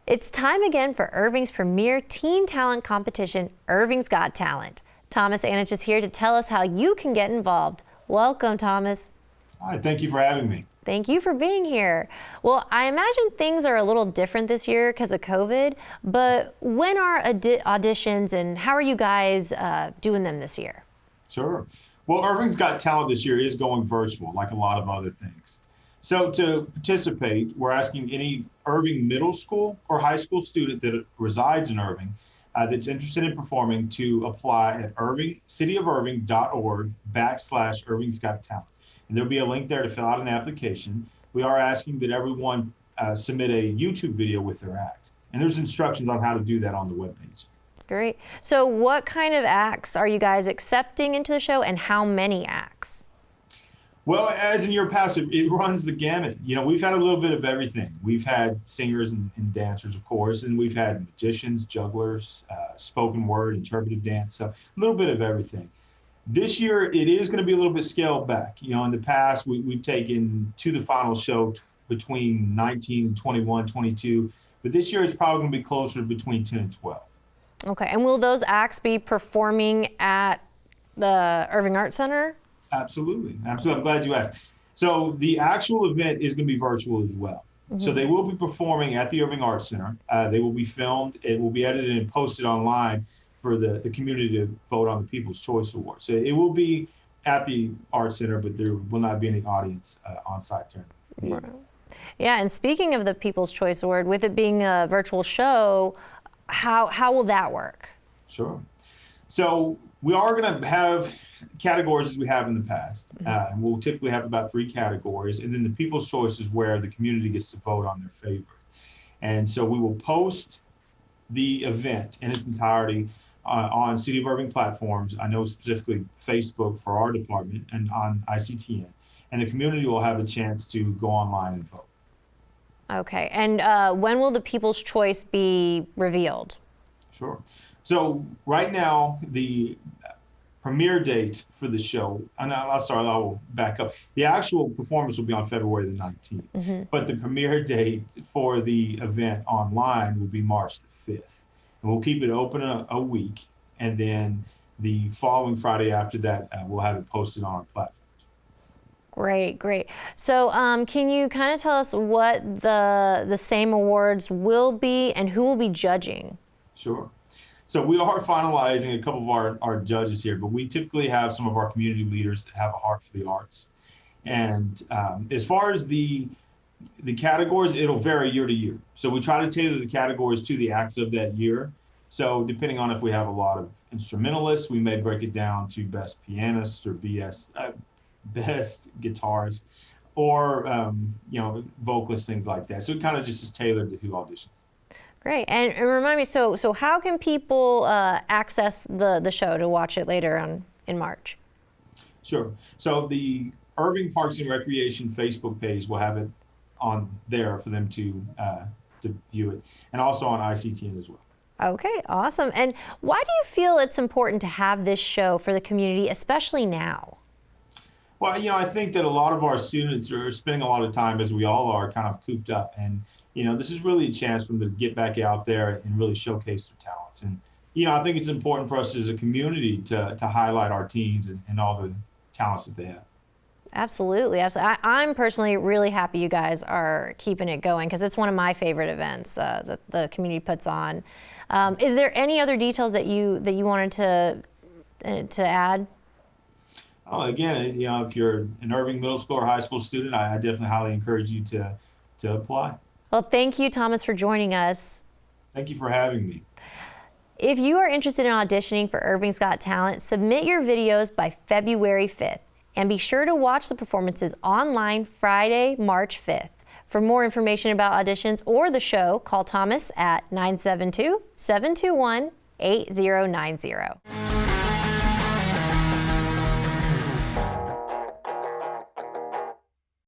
It's time again for Irving's premier teen talent competition, Irving's Got Talent. Thomas Anich is here to tell us how you can get involved. Welcome, Thomas. Hi, thank you for having me. Thank you for being here. Well, I imagine things are a little different this year because of COVID, but when are auditions and how are you guys doing them this year? Sure. Well, Irving's Got Talent this year is going virtual, like a lot of other things. So to participate, we're asking any Irving middle school or high school student that resides in Irving that's interested in performing to apply at cityofirving.org/Irving's Got Talent. And there'll be a link there to fill out an application. We are asking that everyone submit a YouTube video with their act. And there's instructions on how to do that on the webpage. Great. So what kind of acts are you guys accepting into the show and how many acts? Well, as in your past, it runs the gamut. You know, we've had a little bit of everything. We've had singers and dancers, of course, and we've had magicians, jugglers, spoken word, interpretive dance, so a little bit of everything. This year, it is going to be a little bit scaled back. You know, in the past, we've taken to the final show between 19 and 21, 22, but this year it's probably going to be closer to between 10 and 12. Okay, and will those acts be performing at the Irving Art Center? Absolutely. Absolutely. I'm glad you asked. So the actual event is going to be virtual as well. Mm-hmm. So they will be performing at the Irving Art Center. They will be filmed. It will be edited and posted online for the community to vote on the People's Choice Award. So it will be at the Art Center, but there will not be any audience on site during the event. Yeah, and speaking of the People's Choice Award, with it being a virtual show, how will that work? Sure. So we are going to have categories as we have in the past. And we'll typically have about 3 categories. And then the People's Choice is where the community gets to vote on their favorite. And so we will post the event in its entirety on City of Irving platforms. I know specifically Facebook for our department and on ICTN. And the community will have a chance to go online and vote. Okay. And when will the People's Choice be revealed? Sure. So right now, the premiere date for the show, and I will back up. The actual performance will be on February the 19th, but the premiere date for the event online will be March the 5th. And we'll keep it open a week, and then the following Friday after that, we'll have it posted on our platforms. Great, great. So can you kind of tell us what the same awards will be and who will be judging? Sure. So we are finalizing a couple of our judges here, but we typically have some of our community leaders that have a heart for the arts. And as far as the categories, it'll vary year to year. So we try to tailor the categories to the acts of that year. So depending on if we have a lot of instrumentalists, we may break it down to best pianist or best guitarist, or vocalists, things like that. So it kind of just is tailored to who auditions. Great. And remind me, so how can people access the show to watch it later on in March? Sure. So the Irving Parks and Recreation Facebook page will have it on there for them to view it, and also on ICTN as well. Okay, awesome. And why do you feel it's important to have this show for the community, especially now? Well, I think that a lot of our students are spending a lot of time, as we all are, kind of cooped up, and this is really a chance for them to get back out there and really showcase their talents. And, I think it's important for us as a community to highlight our teens and all the talents that they have. Absolutely. Absolutely. I'm personally really happy you guys are keeping it going because it's one of my favorite events that the community puts on. Is there any other details that you wanted to add? Oh, again, if you're an Irving middle school or high school student, I definitely highly encourage you to apply. Well, thank you, Thomas, for joining us. Thank you for having me. If you are interested in auditioning for Irving's Got Talent, submit your videos by February 5th. And be sure to watch the performances online Friday, March 5th. For more information about auditions or the show, call Thomas at 972-721-8090.